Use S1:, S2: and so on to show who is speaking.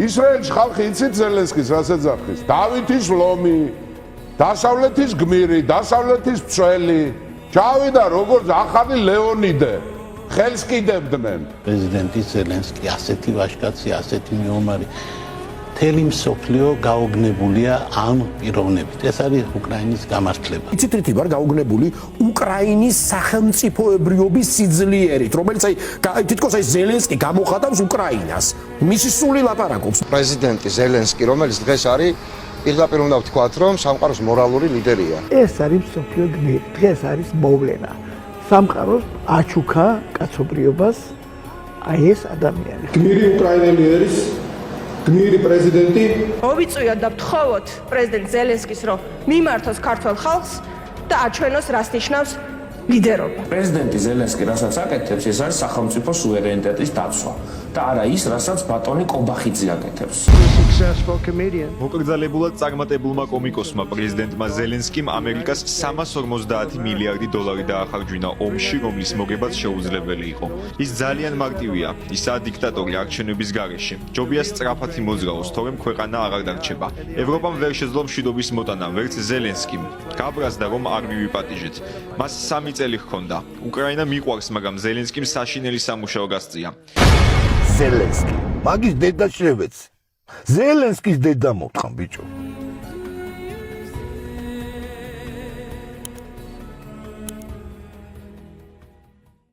S1: ისრაელში ხალხი იცით ზელენსკის რას ეძახის? დავითის ლომი, დასავლეთის გმირი, დასავლეთის მცველი. ჩავიდა როგორც ახალი ლეონიდე. ხელს კიდებდნენ.
S2: პრეზიდენტი ზელენსკი ასეთი ვაჟკაცი, ასეთი მეომარი. მთელი მსოფლიო გაოგნებულია ამ პიროვნებით. ეს არის უკრაინის გამართლება.
S3: იცით რითი ვარ გაოგნებული უკრაინის სახელმწიფოებრიობის სიძლიერით, რომელიც თითქოს ზელენსკი გამოხატავს უკრაინას. მისი სული ლაპარაკობს.
S4: პრეზიდენტი ზელენსკი, რომელიც დღეს არის პირდაპირ უნდა ვთქვათ, რომ სამყაროს მორალური ლიდერია.
S5: ეს არის მსოფლიო გმირი, დღეს არის მოვლენა. სამყაროს აჩუქა კაცობრიობას აი ეს ადამიანი.
S6: გმირი უკრაინელი არის გმირი პრეზიდენტი.
S7: მოვიწვიოთ და ვთხოვოთ პრეზიდენტ ზელენსკის, რომ მიმართოს ქართულ ხალხს და აჩვენოს რას ნიშნავს ლიდერობა.
S8: პრეზიდენტი ზელენსკი რასაც აკეთებს, ეს არის სახელმწიფო სუვერენიტეტის დაცვა და არა ის, რასაც ბატონი კობახიძე აკეთებს.
S9: მოკრძალებულად წარმატებულმა კომიკოსმა პრეზიდენტმა ზელენსკიმ ამერიკას 350 მილიარდი დოლარი დაახარჯვინა ომში, რომლის მოგებაც შეუძლებელი იყო. ის ძალიან მარტივია, ისაა დიქტატორი არჩევნების გარეშე. ჯობია სწრაფად იმოძრაოს, თორემ ქვეყანა აღარ დარჩება. ევროპამ ვერ შეძლო მშვიდობის მოტანა, ვერც ზელენსკიმ. გაბრაზდა, რომ არ მივიპატიჟეთ. მას 3 წელი ჰქონდა. უკრაინა მიყვარს, მაგრამ ზელენსკიმ საშინელი სამუშაო გასწია.
S10: ზელენსკი, მაგის დედა შევეცი. ზელენსკის დედა მოთხან ბიჭო.